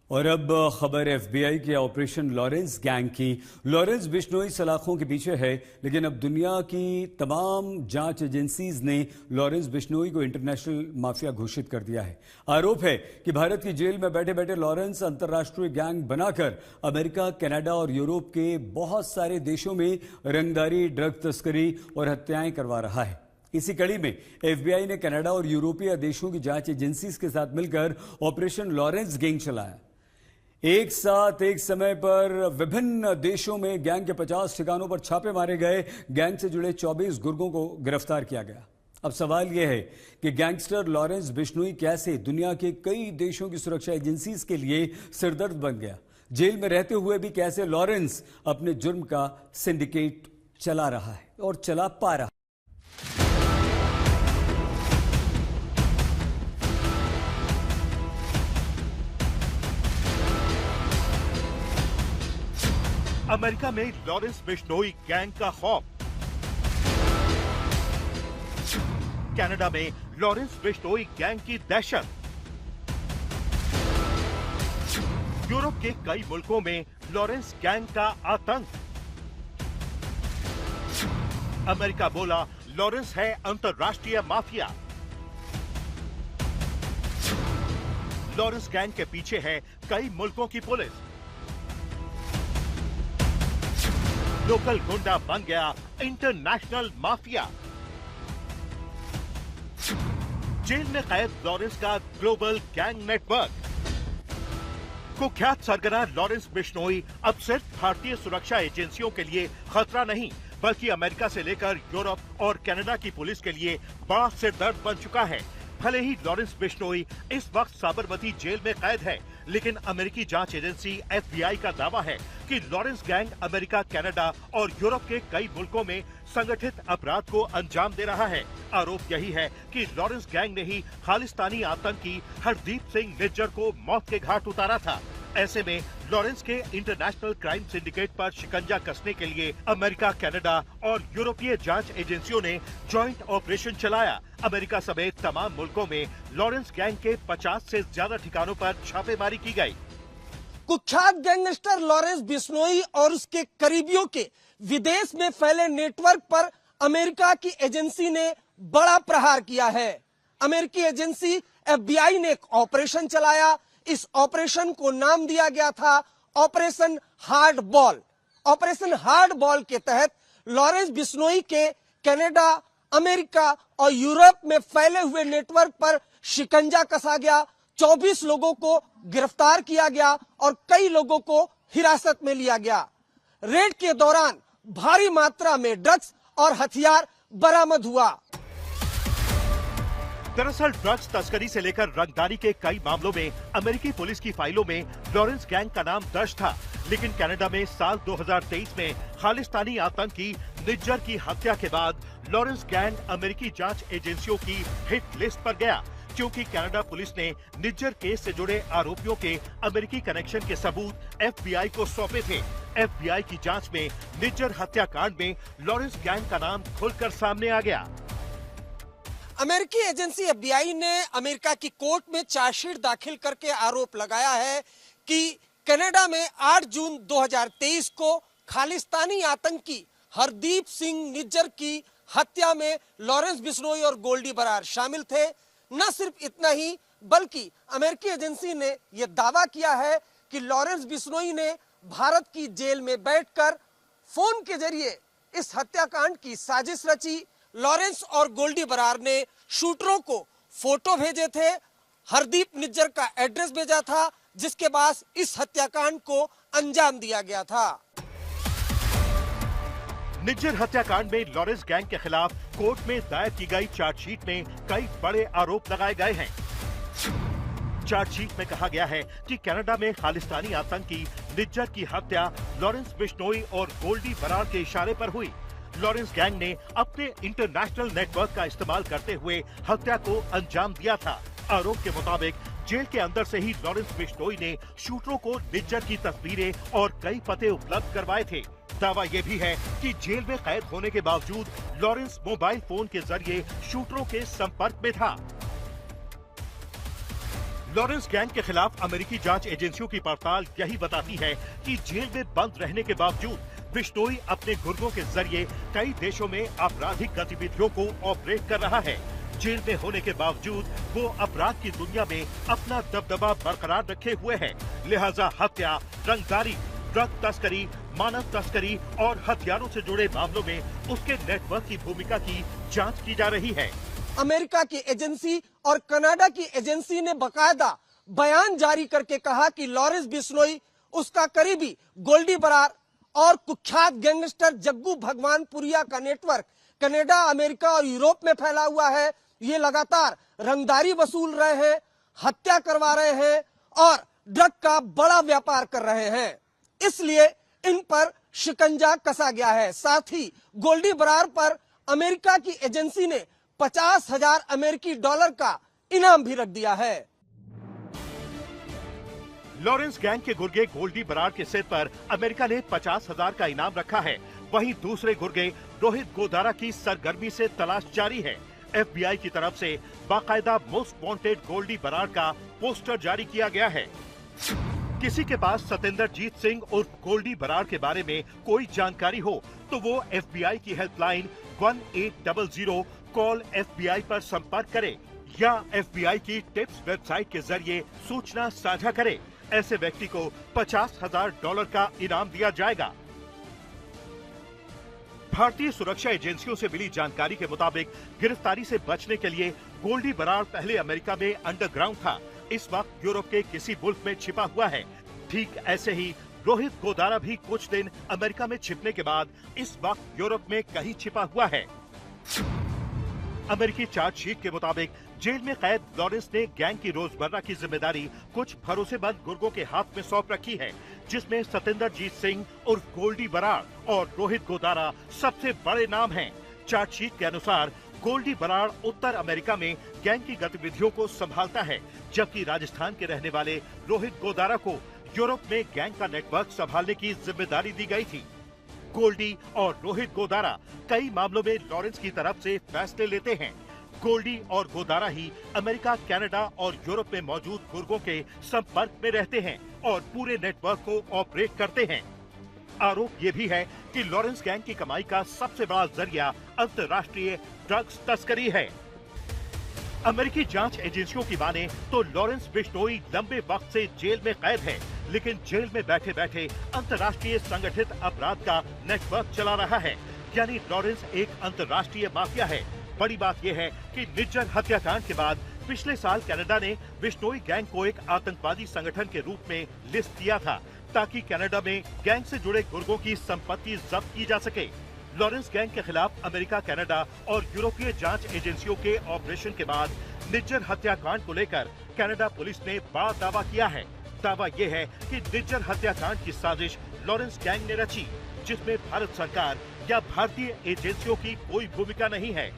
और अब खबर एफबीआई के ऑपरेशन लॉरेंस गैंग की। लॉरेंस बिश्नोई सलाखों के पीछे है, लेकिन अब दुनिया की तमाम जांच एजेंसीज ने लॉरेंस बिश्नोई को इंटरनेशनल माफिया घोषित कर दिया है। आरोप है कि भारत की जेल में बैठे बैठे लॉरेंस अंतर्राष्ट्रीय गैंग बनाकर अमेरिका, कनाडा और यूरोप के बहुत सारे देशों में रंगदारी, ड्रग तस्करी और हत्याएं करवा रहा है। इसी कड़ी में एफबीआई ने कनाडा और यूरोपीय देशों की जांच एजेंसीज के साथ मिलकर ऑपरेशन लॉरेंस गैंग चलाया। एक साथ एक समय पर विभिन्न देशों में गैंग के 50 ठिकानों पर छापे मारे गए। गैंग से जुड़े 24 गुर्गों को गिरफ्तार किया गया। अब सवाल यह है कि गैंगस्टर लॉरेंस बिश्नोई कैसे दुनिया के कई देशों की सुरक्षा एजेंसीज के लिए सिरदर्द बन गया। जेल में रहते हुए भी कैसे लॉरेंस अपने जुर्म का सिंडिकेट चला रहा है और चला पा रहा है। अमेरिका में लॉरेंस बिश्नोई गैंग का खौफ, कनाडा में लॉरेंस बिश्नोई गैंग की दहशत, यूरोप के कई मुल्कों में लॉरेंस गैंग का आतंक। अमेरिका बोला लॉरेंस है अंतर्राष्ट्रीय माफिया। लॉरेंस गैंग के पीछे है कई मुल्कों की पुलिस। लोकल गुंडा बन गया इंटरनेशनल माफिया। जेल में कैद लॉरेंस का ग्लोबल गैंग नेटवर्क। कुख्यात सरगना लॉरेंस बिश्नोई अब सिर्फ भारतीय सुरक्षा एजेंसियों के लिए खतरा नहीं, बल्कि अमेरिका से लेकर यूरोप और कनाडा की पुलिस के लिए बड़ा सिरदर्द बन चुका है। भले ही लॉरेंस बिश्नोई इस वक्त साबरमती जेल में कैद है, लेकिन अमेरिकी जांच एजेंसी एफबीआई का दावा है कि लॉरेंस गैंग अमेरिका, कनाडा और यूरोप के कई मुल्कों में संगठित अपराध को अंजाम दे रहा है। आरोप यही है कि लॉरेंस गैंग ने ही खालिस्तानी आतंकी हरदीप सिंह निज्जर को मौत के घाट उतारा था। ऐसे में लॉरेंस के इंटरनेशनल क्राइम सिंडिकेट पर शिकंजा कसने के लिए अमेरिका, कनाडा और यूरोपीय जांच एजेंसियों ने जॉइंट ऑपरेशन चलाया। अमेरिका समेत तमाम मुल्कों में लॉरेंस गैंग के 50 से ज्यादा ठिकानों पर छापेमारी की गई। कुख्यात गैंगस्टर लॉरेंस बिश्नोई और उसके करीबियों के विदेश में फैले नेटवर्क पर अमेरिका की एजेंसी ने बड़ा प्रहार किया है। अमेरिकी एजेंसी एफबीआई ने एक ऑपरेशन चलाया। इस ऑपरेशन को नाम दिया गया था operation hard ball. Operation hard ball के तहत लॉरेंस बिश्नोई के कनाडा, अमेरिका और यूरोप में फैले हुए नेटवर्क पर शिकंजा कसा गया। 24 लोगों को गिरफ्तार किया गया और कई लोगों को हिरासत में लिया गया। रेड के दौरान भारी मात्रा में ड्रग्स और हथियार बरामद हुआ। दरअसल ड्रग्स तस्करी से लेकर रंगदारी के कई मामलों में अमेरिकी पुलिस की फाइलों में लॉरेंस गैंग का नाम दर्ज था, लेकिन कनाडा में साल 2023 में खालिस्तानी आतंकी निज्जर की हत्या के बाद लॉरेंस गैंग अमेरिकी जांच एजेंसियों की हिट लिस्ट पर गया, क्योंकि कनाडा पुलिस ने निज्जर केस से जुड़े आरोपियों के अमेरिकी कनेक्शन के सबूत एफबीआई को सौंपे थे। एफबीआई की जांच में निज्जर हत्याकांड में लॉरेंस गैंग का नाम खुलकर सामने आ गया। अमेरिकी एजेंसी एफबीआई ने अमेरिका की कोर्ट में चार्जशीट दाखिल करके आरोप लगाया है कि कनाडा में 8 जून 2023 को खालिस्तानी आतंकी हरदीप सिंह निज्जर की हत्या में लॉरेंस बिश्नोई और गोल्डी बरार शामिल थे। न सिर्फ इतना ही, बल्कि अमेरिकी एजेंसी ने यह दावा किया है कि लॉरेंस बिश्नोई ने भारत की जेल में बैठकर फोन के जरिए इस हत्याकांड की साजिश रची। लॉरेंस और गोल्डी बरार ने शूटरों को फोटो भेजे थे, हरदीप निज्जर का एड्रेस भेजा था, जिसके बाद इस हत्याकांड को अंजाम दिया गया था। निज्जर हत्याकांड में लॉरेंस गैंग के खिलाफ कोर्ट में दायर की गई चार्जशीट में कई बड़े आरोप लगाए गए हैं। चार्जशीट में कहा गया है कि कनाडा में खालिस्तानी आतंकी निज्जर की हत्या लॉरेंस बिश्नोई और गोल्डी बरार के इशारे पर हुई। लॉरेंस गैंग ने अपने इंटरनेशनल नेटवर्क का इस्तेमाल करते हुए हत्या को अंजाम दिया था। आरोप के मुताबिक जेल के अंदर से ही लॉरेंस बिश्नोई ने शूटरों को निज्जर की तस्वीरें और कई पते उपलब्ध करवाए थे। दावा यह भी है कि जेल में कैद होने के बावजूद लॉरेंस मोबाइल फोन के जरिए शूटरों के संपर्क में था। लॉरेंस गैंग के खिलाफ अमेरिकी जांच एजेंसियों की पड़ताल यही बताती है कि जेल में बंद रहने के बावजूद बिश्नोई अपने गुर्गों के जरिए कई देशों में आपराधिक गतिविधियों को ऑपरेट कर रहा है। जेल में होने के बावजूद वो अपराध की दुनिया में अपना दबदबा बरकरार रखे हुए है। लिहाजा हत्या, रंगदारी, ड्रग तस्करी, मानव तस्करी और हथियारों से जुड़े मामलों में उसके नेटवर्क की भूमिका की जांच की जा रही है। अमेरिका की एजेंसी और कनाडा की एजेंसी ने बकायदा बयान जारी करके कहा कि लॉरेंस बिश्नोई, उसका करीबी गोल्डी बरार और कुख्यात गैंगस्टर जग्गू भगवानपुरिया का नेटवर्क कनाडा, अमेरिका और यूरोप में फैला हुआ है। ये लगातार रंगदारी वसूल रहे हैं, हत्या करवा रहे हैं और ड्रग का बड़ा व्यापार कर रहे हैं। इसलिए इन पर शिकंजा कसा गया है। साथ ही गोल्डी बरार पर अमेरिका की एजेंसी ने 50,000 अमेरिकी डॉलर का इनाम भी रख दिया है। लॉरेंस गैंग के गुर्गे गोल्डी बरार के सिर पर अमेरिका ने 50,000 का इनाम रखा है। वहीं दूसरे गुर्गे रोहित गोदारा की सरगर्मी से तलाश जारी है। FBI की तरफ से बाकायदा मोस्ट वांटेड गोल्डी बरार का पोस्टर जारी किया गया है। किसी के पास सतेंद्रजीत सिंह उर्फ गोल्डी बरार के बारे में कोई जानकारी हो तो वो FBI की हेल्पलाइन 1800 कॉल FBI पर संपर्क करे या FBI की टिप्स वेबसाइट के जरिए सूचना साझा करे। ऐसे व्यक्ति को $50,000 का इनाम दिया जाएगा। भारतीय सुरक्षा एजेंसियों से मिली जानकारी के मुताबिक गिरफ्तारी से बचने के लिए गोल्डी बरार पहले अमेरिका में अंडरग्राउंड था, इस वक्त यूरोप के किसी मुल्क में छिपा हुआ है। ठीक ऐसे ही रोहित गोदारा भी कुछ दिन अमेरिका में छिपने के बाद इस वक्त यूरोप में कहीं छिपा हुआ है। अमेरिकी चार्जशीट के मुताबिक जेल में कैद लॉरेंस ने गैंग की रोजमर्रा की जिम्मेदारी कुछ भरोसेमंद गुर्गों के हाथ में सौंप रखी है, जिसमें सतेंद्रजीत सिंह उर्फ गोल्डी बरार और रोहित गोदारा सबसे बड़े नाम हैं। चार्जशीट के अनुसार गोल्डी बरार उत्तर अमेरिका में गैंग की गतिविधियों को संभालता है, जबकि राजस्थान के रहने वाले रोहित गोदारा को यूरोप में गैंग का नेटवर्क संभालने की जिम्मेदारी दी गई थी। गोल्डी और रोहित गोदारा कई मामलों में लॉरेंस की तरफ से फैसले लेते हैं। गोल्डी और गोदारा ही अमेरिका, कनाडा और यूरोप में मौजूद गुर्गों के संपर्क में रहते हैं और पूरे नेटवर्क को ऑपरेट करते हैं। आरोप ये भी है कि लॉरेंस गैंग की कमाई का सबसे बड़ा जरिया अंतर्राष्ट्रीय ड्रग्स तस्करी है। अमेरिकी जांच एजेंसियों की माने तो लॉरेंस बिश्नोई लंबे वक्त से जेल में कैद है, लेकिन जेल में बैठे बैठे अंतर्राष्ट्रीय संगठित अपराध का नेटवर्क चला रहा है। यानी लॉरेंस एक अंतर्राष्ट्रीय माफिया है। बड़ी बात यह है कि निज्जर हत्याकांड के बाद पिछले साल कनाडा ने बिश्नोई गैंग को एक आतंकवादी संगठन के रूप में लिस्ट किया था, ताकि कनाडा में गैंग से जुड़े गुर्गों की संपत्ति जब्त की जा सके। लॉरेंस गैंग के खिलाफ अमेरिका, कनाडा और यूरोपीय जांच एजेंसियों के ऑपरेशन के बाद निज्जर हत्याकांड को लेकर कनाडा पुलिस ने बड़ा दावा किया है। दावा यह है कि निज्जर हत्याकांड की साजिश लॉरेंस गैंग ने रची, जिसमें भारत सरकार या भारतीय एजेंसियों की कोई भूमिका नहीं है।